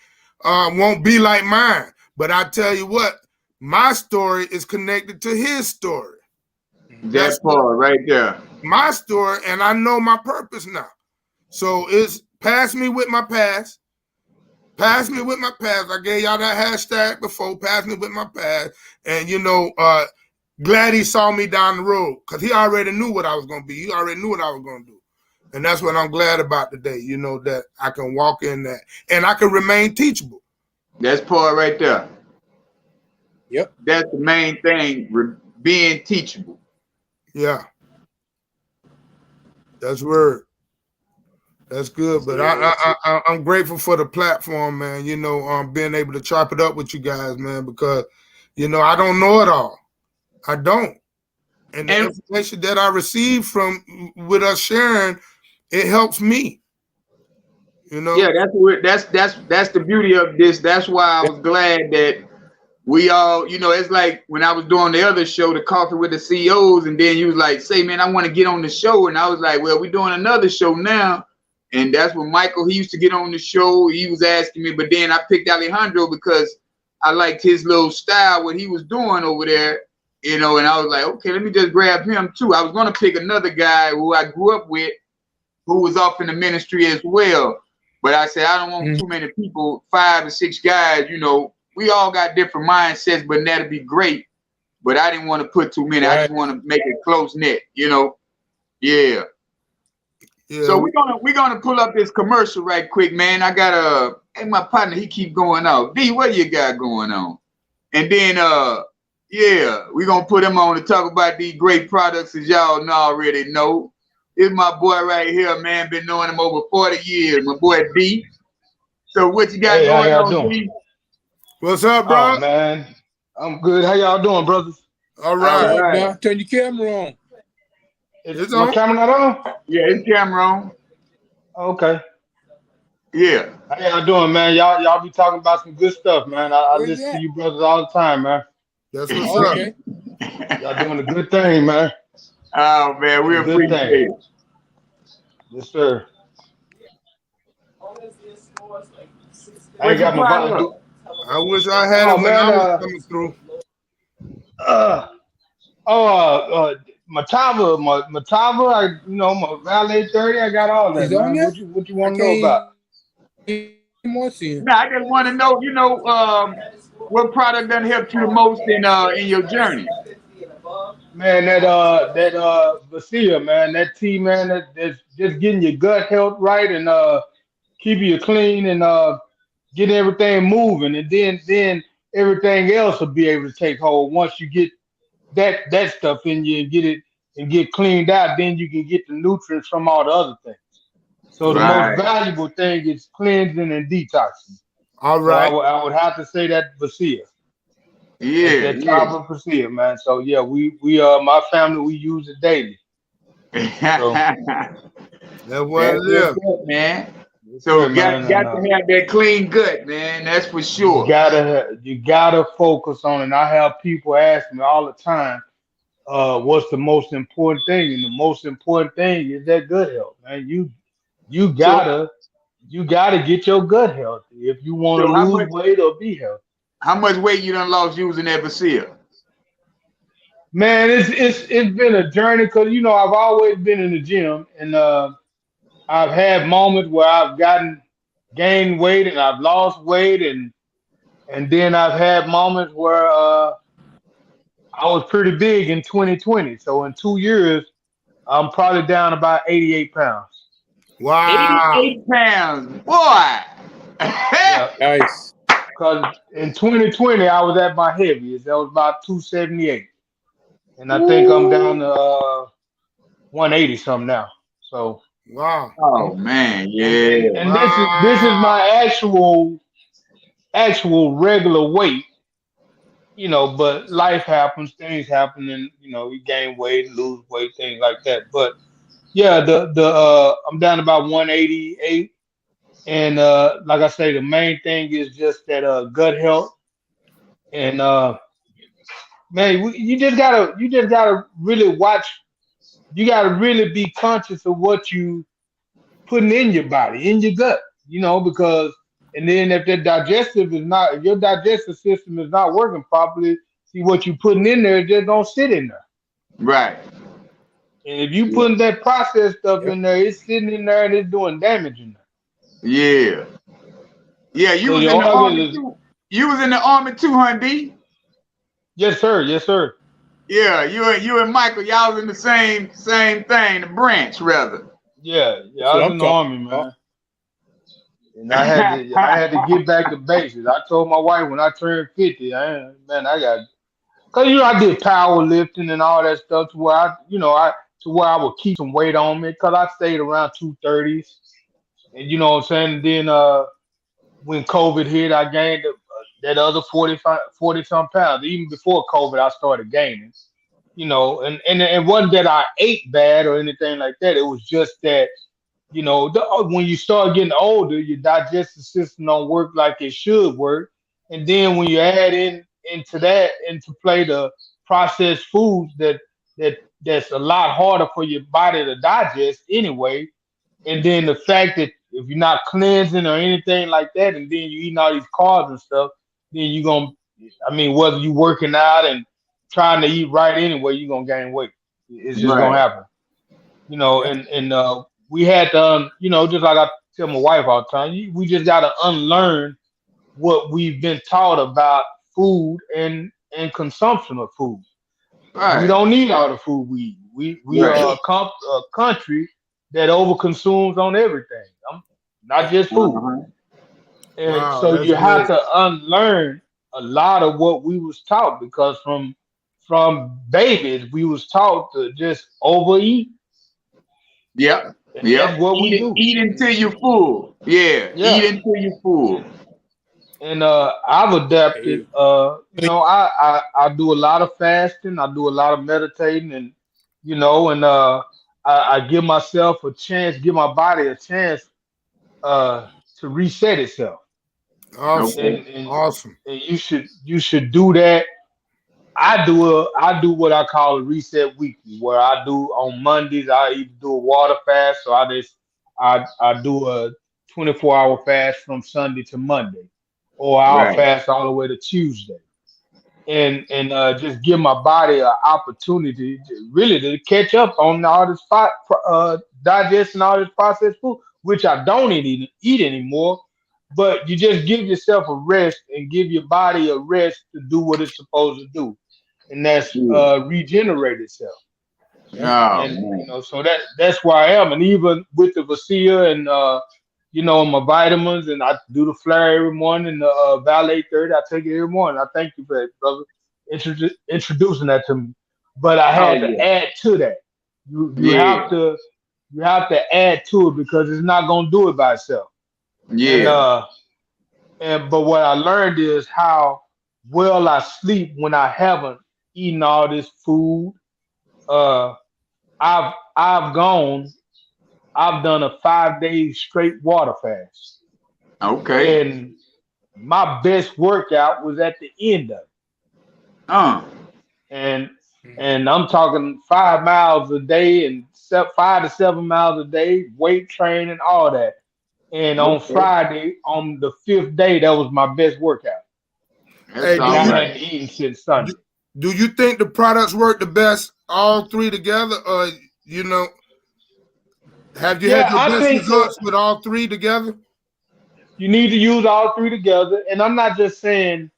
won't be like mine. But I tell you what, my story is connected to his story. That's part right there. My story, and I know my purpose now. So it's pass me with my past. Pass me with my past. I gave y'all that hashtag before, pass me with my past. And, you know, glad he saw me down the road, because he already knew what I was going to be. He already knew what I was going to do. And that's what I'm glad about today, you know, that I can walk in that. And I can remain teachable. That's part right there. Yep. That's the main thing, being teachable. Yeah. That's word. That's good. But I'm grateful for the platform, man, you know, being able to chop it up with you guys, man, because, you know, I don't know it all. I don't. And the information that I receive from with us sharing, it helps me. You know? Yeah, that's the beauty of this. That's why I was glad that we all, you know, it's like when I was doing the other show, the Coffee with the CEOs, and then you was like, say, man, I want to get on the show. And I was like, well, we're doing another show now. And that's when Michael, he used to get on the show. He was asking me, but then I picked Alejandro because I liked his little style, what he was doing over there, you know, and I was like, okay, let me just grab him too. I was going to pick another guy who I grew up with, who was off in the ministry as well. But I said, I don't want too many people, 5 or 6 guys, you know. We all got different mindsets, but that'd be great. But I didn't want to put too many. Right. I just want to make it close knit, you know. Yeah. So we're gonna pull up this commercial right quick, man. I got my partner, he keep going out. D, what you got going on? And then we're gonna put him on to talk about these great products, as y'all already know. This is my boy right here, man. Been knowing him over 40 years. My boy D. So what you got going on, D? What's up, bro? Oh, man, I'm good. How y'all doing, brothers? All right. Now turn your camera on. Is my camera not on? Yeah, it's camera on. Okay. Yeah. How y'all doing, man? Y'all be talking about some good stuff, man. I listen to you brothers all the time, man. That's what's up. Y'all doing a good thing, man. Oh, man, we appreciate it. Yes, sir. I ain't got my volume. I wish I had it when I was coming through. Matava, my Valet 30, I got all that, man. What you want to know about? No, I just want to know, what product done helped you the most in your journey? Man, that Basia, man, that tea, man, that's just getting your gut health right and keeping you clean and getting everything moving, and then everything else will be able to take hold. Once you get that stuff in you and get cleaned out, then you can get the nutrients from all the other things. So the most valuable thing is cleansing and detoxing. All right. So I would have to say that Basia. Yeah, that top of Basia, man. So yeah, we my family, we use it daily. So, that's what it is, man. So you got to have that clean gut, man. That's for sure. You gotta focus on it. And I have people ask me all the time, what's the most important thing? And the most important thing is that good health, man. You gotta you got to get your gut healthy if you want to So lose weight or be healthy. how much weight you done lost using that Vasil? Man, it's been a journey because I've always been in the gym, and I've had moments where I've gained weight and I've lost weight, and then I've had moments where I was pretty big in 2020. So in 2 years, I'm probably down about 88 pounds. Wow. 88 pounds, boy. Yeah, Nice. because in 2020 I was at my heaviest. That was about 278, and I think I'm down Ooh. to 180 something now. So Wow. Oh man, and and yeah. and this is Wow. my actual regular weight. But life happens, things happen, and you gain weight, lose weight, things like that. But yeah, the I'm down to about 188, and like I say, the main thing is just that gut health, and man, you just gotta really watch. You gotta really be conscious of what you putting in your body, in your gut, because and then if if your digestive system is not working properly, see what you putting in there just don't sit in there. Right. And if you Yeah. putting that processed stuff Yep. in there, it's sitting in there and it's doing damage in there. Yeah. Yeah, you So was your in the army organs is too. You was in the army too, Hundi. yes sir, yes sir. Yeah, you and Michael, y'all was in the same thing, the branch rather. Yeah, yeah, That's I what was I'm in the talking army, about. man. And I had to get back to basics. I told my wife when I turned 50, I got because I did powerlifting and all that stuff to where I would keep some weight on me because I stayed around 230s, and you know what I'm saying. And then when COVID hit, I gained that other 40 some pounds. Even before COVID, I started gaining. And it wasn't that I ate bad or anything like that. It was just that when you start getting older, your digestive system don't work like it should work. And then when you add into play the processed foods that's a lot harder for your body to digest anyway. And then the fact that if you're not cleansing or anything like that, and then you eating all these carbs and stuff, then you're gonna whether you working out and trying to eat right anyway, you're gonna gain weight. It's just gonna Right. happen Yep. and we had to, just like I tell my wife all the time, we just got to unlearn what we've been taught about food and consumption of food. We Right. don't need all the food we eat. We Right. are a country that overconsumes on everything, not just food. Uh-huh. And Wow. so That's you have good. to unlearn a lot of what we was taught because from babies we was taught to just overeat, Yep. and that's Yep. what Eat we it, do. eat until you're full. Yeah. Eat Yeah. until you're full. And I've adapted. Hey, I do a lot of fasting. I do a lot of meditating, and and I give myself a chance, give my body a chance uh, to reset itself. Awesome. Okay. And Awesome. and you should do that. I do what I call a reset weekly, where I do on Mondays. I either do a water fast, so I do a 24-hour fast from Sunday to Monday, or I'll Right. fast all the way to Tuesday, and just give my body an opportunity to catch up on all this digesting all this processed food, which I don't eat anymore. But you just give yourself a rest and give your body a rest to do what it's supposed to do, and that's Yeah. regenerate itself. yep. Oh And man. so that's where I am. And even with the Vasia and my vitamins, and I do the flare every morning, the Valet 30, I take it every morning. I thank you for that, brother, introducing that to me. But I Oh had to yeah. add to that. You have Yeah. to add to it because it's not gonna do it by itself. And Yeah. but what I learned is how well I sleep when I haven't eaten all this food. Uh, I've done a 5 day straight water fast, Okay. and my best workout was at the end of it. Uh. And I'm talking 5 miles a day and 5 to 7 miles a day, weight training, all that. And on Okay. Friday, on the 5th day, that was my best workout. That's Hey, And all I right. hadn't eaten since Sunday. do you think the products work the best all three together, or you know, have you had Yeah, your I best think results with all three together? you need to use all three together. And I'm not just saying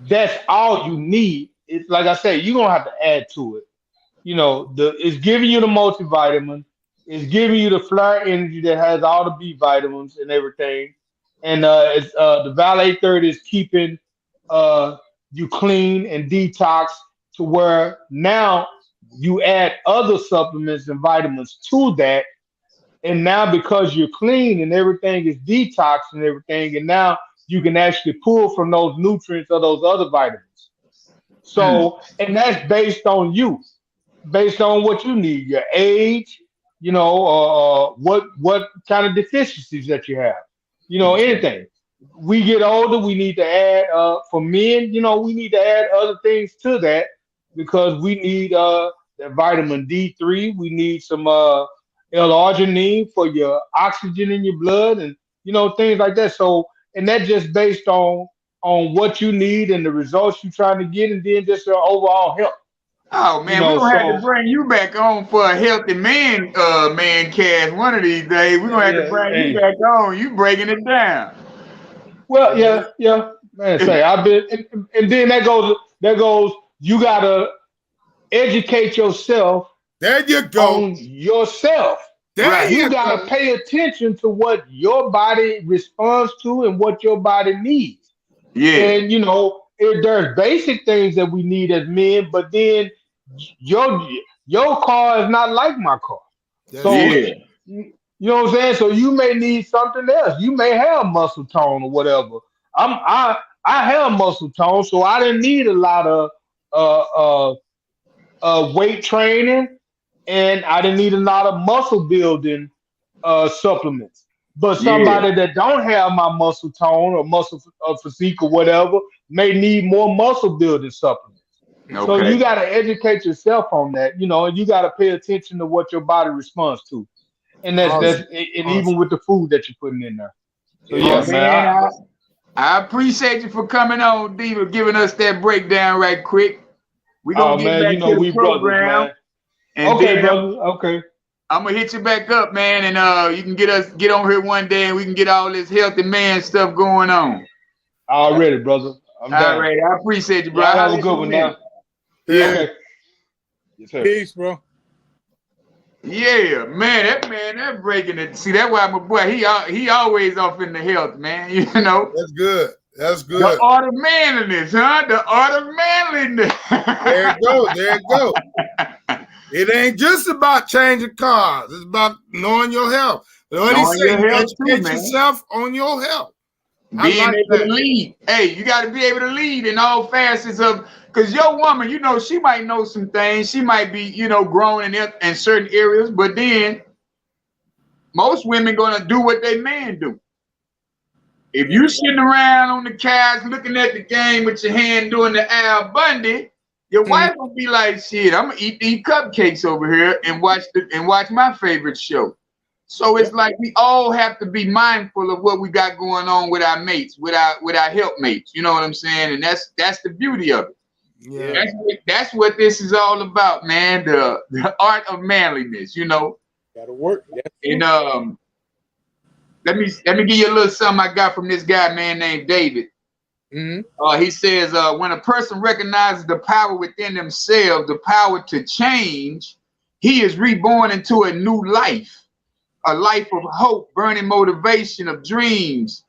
that's all you need. It's like I said, you're gonna have to add to it. You know, it's giving you the multivitamin, it's giving you the flare energy that has all the B vitamins and everything. And it's the Valet 30 is keeping uh you clean and detox to where now you add other supplements and vitamins to that. And now because you're clean and everything is detox and everything, and now you can actually pull from those nutrients or those other vitamins. Mm. So, and that's based on you, based on what you need, your age, what kind of deficiencies that you have, anything. We get older, we need to add. For men, we need to add other things to that because we need that vitamin D3. We need some L-arginine for your oxygen in your blood, and things like that. So, and that just based on what you need and the results you're trying to get, and then just your overall health. Oh You man, we're know, gonna have to so bring you back on for a healthy man cast one of these days. We're gonna have to yeah, bring you hey, back on. You breaking it down. well, yeah, man. Say I've been, and then that goes. You gotta educate yourself There you go. on yourself. There Right. you You gotta go. pay attention to what your body responds to and what your body needs. Yeah. And there's basic things that we need as men, but then your your car is not like my car. That's So right. Yeah. you know what I'm saying? So you may need something else. You may have muscle tone or whatever. I have muscle tone, so I didn't need a lot of uh uh weight training, and I didn't need a lot of muscle building supplements. But Yeah. somebody that don't have my muscle tone or muscle physique or whatever may need more muscle building supplements. So Okay. you got to educate yourself on that, and you got to pay attention to what your body responds to, and that's Awesome. and even Awesome. with the food that you're putting in there. So Well, yeah, Awesome. man. man, I appreciate you for coming on, D, for giving us that breakdown right quick. We're gonna Oh get man, back to the we brothers, program, man. and Okay, then brothers. Okay. I'm gonna hit you back up, man, and you can get on here one day, and we can get all this healthy man stuff going on. Already, brother. I'm All down. right, I appreciate you, bro. Y'all have I'll a let good you one in. now. Yeah, Yeah. Okay. Yes, sir. Peace, bro. yeah, man, that breaking it. See, that's why my boy, he always off in the health, man. You know, That's good. That's the good. art of manliness, huh? The art of manliness. There you go. There you go. It ain't just about changing cars. It's about knowing your health. What he Knowing say, your you health too, educate man. yourself on your health. I Being like able to that. lead. Hey, you got to be able to lead in all facets of, because your woman, she might know some things. She might be, grown in certain areas, but then most women gonna do what they man do. If you sitting around on the couch looking at the game with your hand doing the Al Bundy, your Mhm. wife gonna be like, "Shit, I'm gonna eat these cupcakes over here and watch my favorite show." So it's Yep. like we all have to be mindful of what we got going on with our mates, with our helpmates. You know what I'm saying? And that's the beauty of it. Yeah. Yeah. That's what this is all about, man. The art of manliness. Gotta work. That's And true. let me give you a little something I got from this guy, man, named David. Mm-hmm. He says, when a person recognizes the power within themselves, the power to change, he is reborn into a new life, a life of hope, burning motivation, of dreams.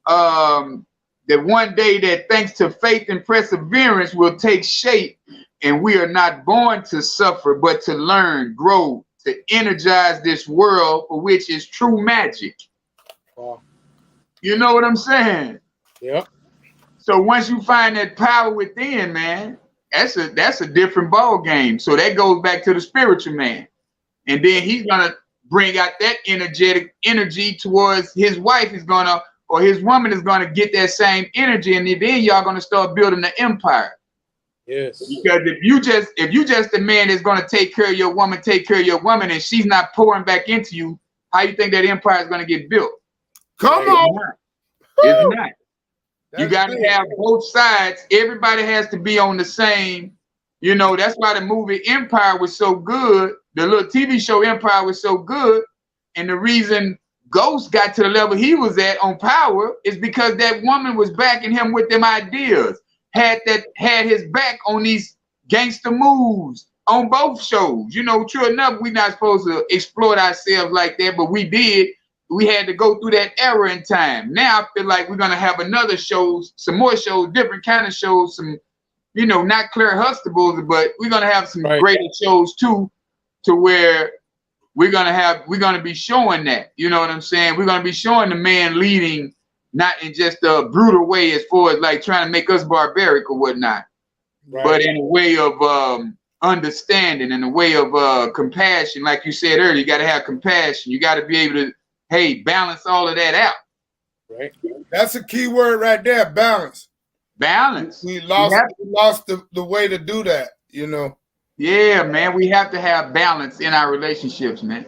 That one day, that thanks to faith and perseverance, will take shape, and we are not born to suffer, but to learn, grow, to energize this world for which is true magic. Wow. You know what I'm saying? Yep. So once you find that power within, man, that's a different ball game. So that goes back to the spiritual man, and then he's gonna bring out that energetic energy towards his wife. Or his woman is gonna get that same energy, and then y'all gonna start building the empire. Yes. Because if you just a man that's gonna take care of your woman, and she's not pouring back into you, how you think that empire is gonna get built? Come It's on. not. It's not. You That's got to big. have both sides. Everybody has to be on the same. You know, that's why the movie Empire was so good. The little TV show Empire was so good. And the reason Ghost got to the level he was at on Power is because that woman was backing him with them ideas. Had his back on these gangster moves on both shows. You know, true enough, we're not supposed to exploit ourselves like that, but we did. We had to go through that era in time. Now I feel like we're gonna have another shows, some more shows, different kind of shows, some, you know, not Claire Huxtables, but we're gonna have some greater shows too, to where we're gonna be showing that. You know what I'm saying? We're gonna be showing the man leading, not in just a brutal way as far as like trying to make us barbaric or whatnot, but in a way of understanding, in a way of compassion. Like you said earlier, you got to have compassion. You got to be able to, hey, balance all of that out. Right. That's a key word right there, balance. Balance. We lost the way to do that, you know. Yeah, man, we have to have balance in our relationships, man.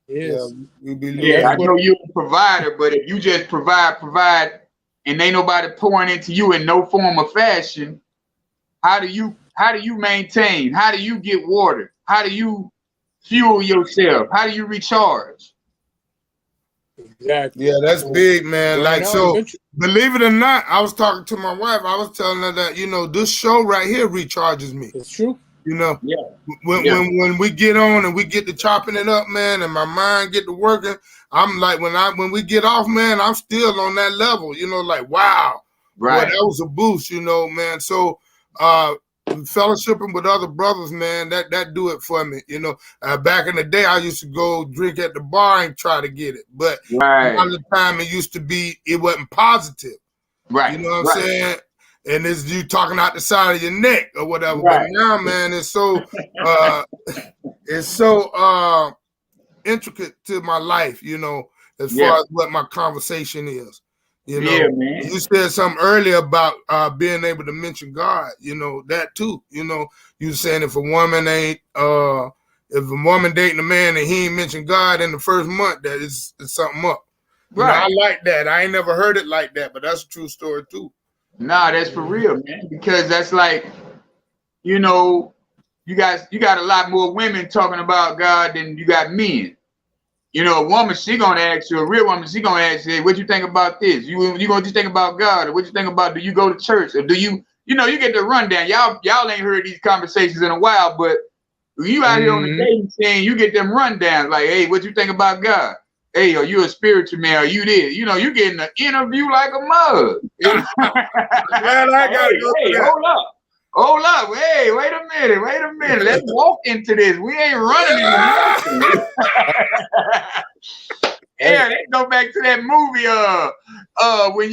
Yes. Yeah, I know you're a provider, but if you just provide, and ain't nobody pouring into you in no form or fashion, how do you maintain? How do you get water? How do you fuel yourself? How do you recharge? Exactly. Yeah, that's big, man. Like, so believe it or not, I was talking to my wife. I was telling her that, you know, this show right here recharges me. It's true. You know, when we get on and we get to chopping it up, man, and my mind get to working, I'm like, when we get off, man, I'm still on that level, you know, like, wow. Right. Boy, that was a boost, you know, man. So fellowshipping with other brothers, man, that do it for me. You know, back in the day, I used to go drink at the bar and try to get it. But a lot of the time it used to be, it wasn't positive. Right. You know what I'm saying? And it's you talking out the side of your neck or whatever. Right. But now, man, it's so intricate to my life, you know, as far as what my conversation is. You know, man. You said something earlier about being able to mention God, you know, that too. You know, you were saying if a woman dating a man and he ain't mentioned God in the first month, that is something up. Right. You know, I like that. I ain't never heard it like that, but that's a true story too. Nah, that's for real, man. Because that's like, you know, you got a lot more women talking about God than you got men. You know, a woman, she gonna ask you, a real woman, she gonna ask you, hey, what you think about this? You gonna just think about God, or what you think about, do you go to church, or do you know, you get the rundown. Y'all ain't heard these conversations in a while, but you out here on the dating scene, you get them rundowns like, hey, what you think about God? Hey, are you a spiritual man? Are you this? You know, you getting an interview like a mug. You know? Glad I gotta go through that. Hold up. Hey, wait a minute. Let's walk into this. We ain't running into nothing. Yeah, they go back to that movie, when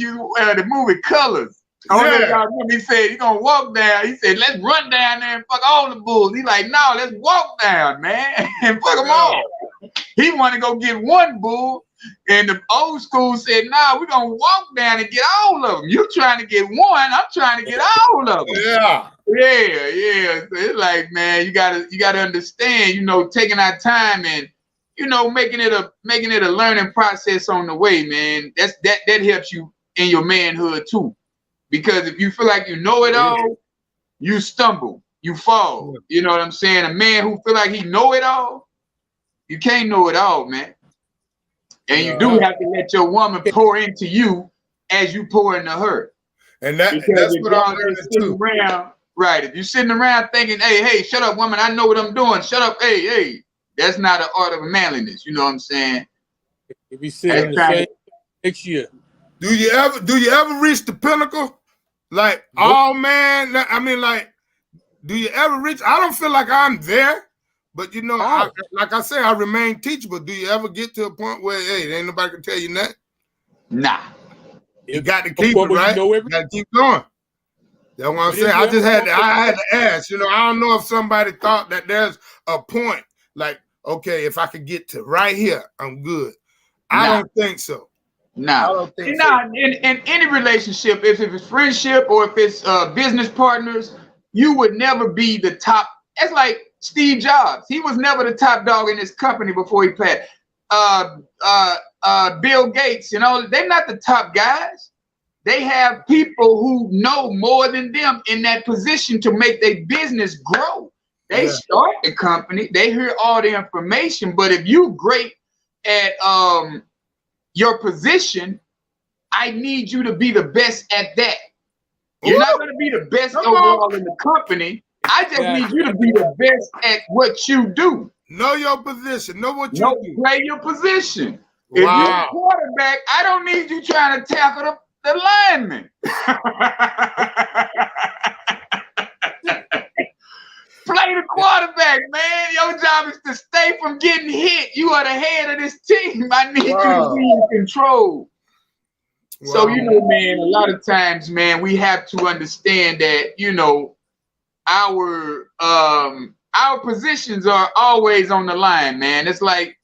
the movie Colors. I don't know if y'all remember, he said, you're gonna walk down. He said, let's run down there and fuck all the bulls. He's like, no, let's walk down, man, and fuck them all. He want to go get one bull, and the old school said, nah, we're gonna walk down and get all of them. You trying to get one, I'm trying to get all of them. Yeah. So it's like, man, you gotta understand, you know, taking our time and, you know, making it a learning process on the way, man. That helps you in your manhood too. Because if you feel like you know it all, you stumble, you fall. You know what I'm saying? A man who feel like he know it all, you can't know it all, man. And you do have to let your woman pour into you as you pour into her. And that's what I'm learning too. Right. If you're sitting around thinking, hey, shut up, woman, I know what I'm doing. Shut up, hey. That's not an art of manliness. You know what I'm saying? If you sit in the same next year. Do you ever reach the pinnacle? Like, oh man, I mean, like, do you ever reach? I don't feel like I'm there, but you know, like I say, I remain teachable. Do you ever get to a point where, hey, ain't nobody can tell you nothing? Nah. You got to keep it, right? You got to keep going. That's what I'm saying. I had to ask, you know, I don't know if somebody thought that there's a point, like, okay, if I could get to right here, I'm good. I don't think so. No, in any relationship, if it's friendship or if it's business partners, you would never be the top. It's like Steve Jobs. He was never the top dog in his company before he passed. Bill Gates, they're not the top guys. They have people who know more than them in that position to make their business grow. They start the company, they hear all the information, but if you're great at your position, I need you to be the best at that. You're not going to be the best overall in the company. I just need you to be the best at what you do. Know your position. Know what you do. Play your position. Wow. If you're a quarterback, I don't need you trying to tackle the lineman. Play the quarterback, man. Your job is to stay from getting hit. You are the head of this team. I need you to be in control. Wow. So, man, a lot of times, man, we have to understand that, our positions are always on the line, man. It's like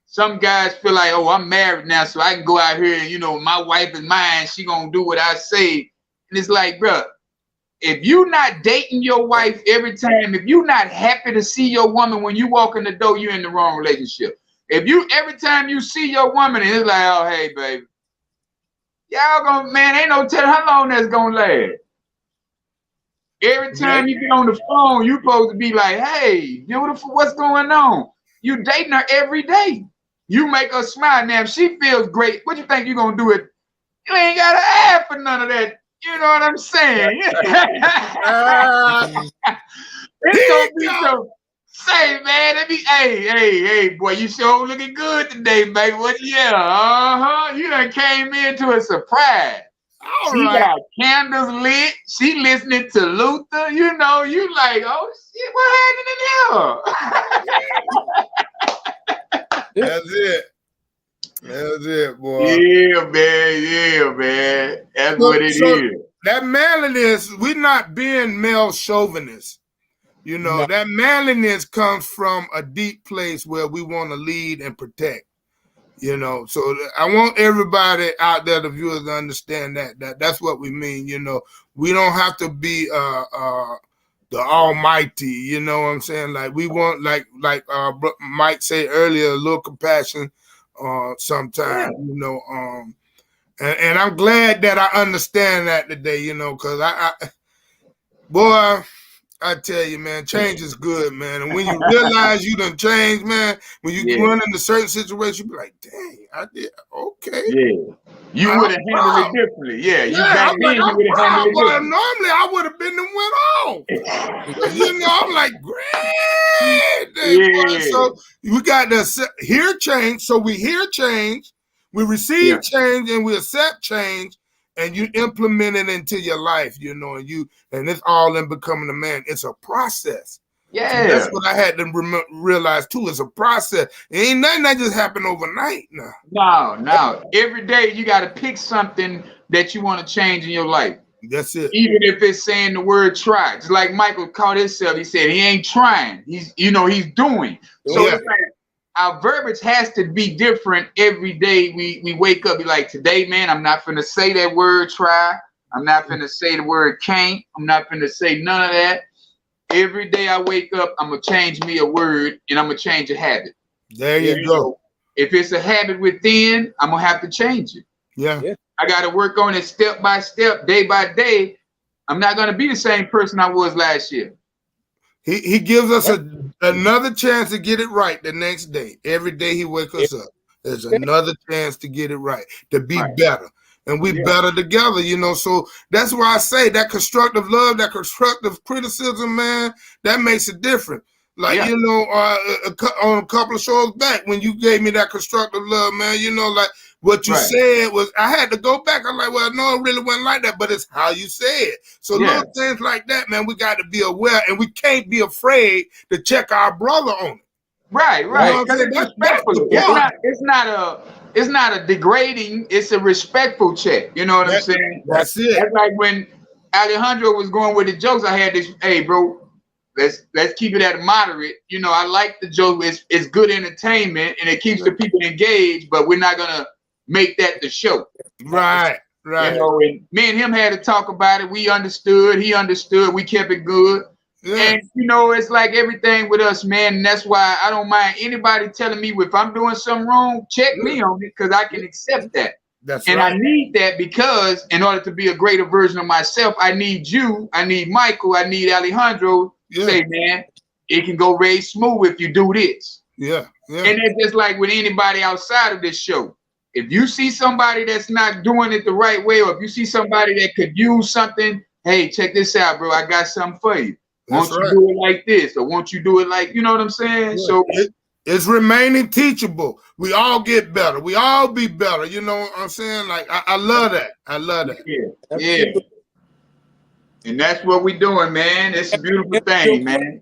some guys feel like, oh, I'm married now, so I can go out here and, my wife is mine. She gonna do what I say. And it's like, bro, if you're not dating your wife every time, if you're not happy to see your woman when you walk in the door, you're in the wrong relationship. If every time you see your woman, and it's like, oh, hey, baby, y'all gonna, man, ain't no telling how long that's gonna last. Every time you get on the phone, you supposed to be like, hey, beautiful, what's going on? You dating her every day. You make her smile. Now, if she feels great, what you think you're going to do? You ain't got to ask for none of that. You know what I'm saying? It's going to be so, say, man, hey, boy, you sure looking good today, baby. You done came into a surprise. She got candles lit. She listening to Luther. You like, oh shit, what happened in here? That's it, boy. Yeah, man. That's what it is. That manliness, we're not being male chauvinists. No. That manliness comes from a deep place where we want to lead and protect. So I want everybody out there, the viewers, to understand that's what we mean. We don't have to be the almighty. You know what I'm saying? Like we want, like Mike said earlier, a little compassion sometimes. And I'm glad that I understand that today. Because I tell you, man, change is good, man. And when you realize you done changed, man, when you run into certain situations, you be like, dang, I did, okay. Yeah. You would have handled it differently. Yeah, you back then, you would have handled it differently. Normally, I would have been the went off. I'm like, great. So we got to hear change. So we hear change, we receive change, and we accept change. And you implement it into your life, and it's all in becoming a man. It's a process. Yeah. So that's what I had to realize too. It's a process. It ain't nothing that just happened overnight now. No. Every day you got to pick something that you want to change in your life. That's it. Even if it's saying the word try. Just like Michael called himself, he said he ain't trying. He's doing. So it's like, our verbiage has to be different every day. We wake up, be like, today, man, I'm not finna say that word try. I'm not finna say the word can't. I'm not finna say none of that. Every day I wake up, I'm gonna change me a word and I'm gonna change a habit. There you go. If it's a habit within, I'm gonna have to change it. Yeah. I gotta work on it step by step, day by day. I'm not gonna be the same person I was last year. He gives us another chance to get it right the next day. Every day he wakes us up. There's another chance to get it right, to be better. And we better together, So that's why I say that constructive love, that constructive criticism, man, that makes it different. Like, on a couple of shows back when you gave me that constructive love, man, like what you said was, I had to go back. I'm like, well, no, it really wasn't like that, but it's how you say it. So little things like that, man, we got to be aware, and we can't be afraid to check our brother on it. Right. Because it's respectful. It's not a degrading, it's a respectful check. You know what I'm saying? That's it. That's like when Alejandro was going with the jokes, I had this, hey, bro, let's keep it at moderate. I like the joke. It's good entertainment, and it keeps the people engaged, but we're not going to make that the show. Right. And me and him had to talk about it. We understood. He understood. We kept it good. And you know, it's like everything with us, man. And that's why I don't mind anybody telling me if I'm doing something wrong, check me on it, because I can accept that. That's and right. I need that, because in order to be a greater version of myself, I need you, I need Michael, I need Alejandro. Say, man, it can go very smooth if you do this. Yeah. And it's just like with anybody outside of this show. If you see somebody that's not doing it the right way, or if you see somebody that could use something, hey, check this out, bro. I got something for you. Won't you do it like this? Or won't you do it like, you know what I'm saying? Yeah. So it's remaining teachable. We all get better. We all be better. You know what I'm saying? Like, I love that. I love that. Yeah. And that's what we're doing, man. It's a beautiful thing, man.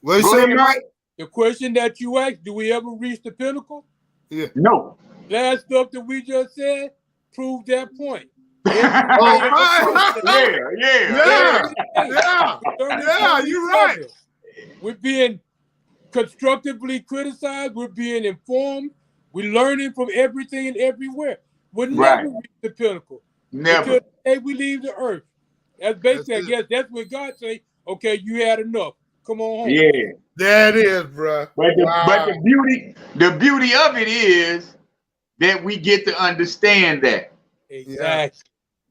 What you saying, Mike? The question that you asked, do we ever reach the pinnacle? Yeah. No. Last stuff that we just said proved that point. Yeah, you're right. We're being constructively criticized. We're being informed. We're learning from everything and everywhere. We'll never reach the pinnacle. Never. Until the day we leave the earth. That's basically, I guess, that's when God say, okay, you had enough. Come on home. Yeah. That is, bro. But the beauty of it is that we get to understand that. Exactly.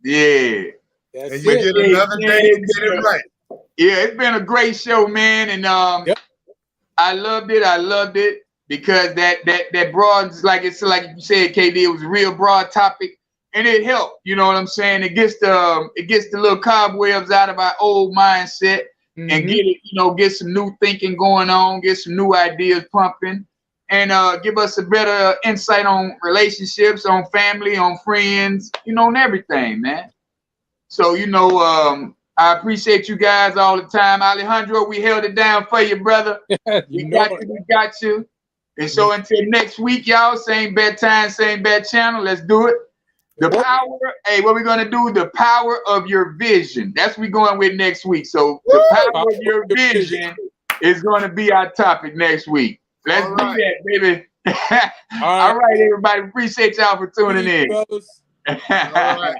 Yeah. That's and you get another day to get it right. Yeah, it's been a great show, man. And I loved it because that broad, like it's like you said, KD, it was a real broad topic, and it helped. You know what I'm saying? It gets the little cobwebs out of our old mindset and get some new thinking going on, get some new ideas pumping, and give us a better insight on relationships, on family, on friends, on everything, man. So, I appreciate you guys all the time. Alejandro, we held it down for you, brother. We got you. And so until next week, y'all, same bad time, same bad channel. Let's do it. The power, what we're going to do, the power of your vision. That's what we're going with next week. So the power of your vision is going to be our topic next week. Let's do that, baby. All right, everybody. Appreciate y'all for tuning in. All right.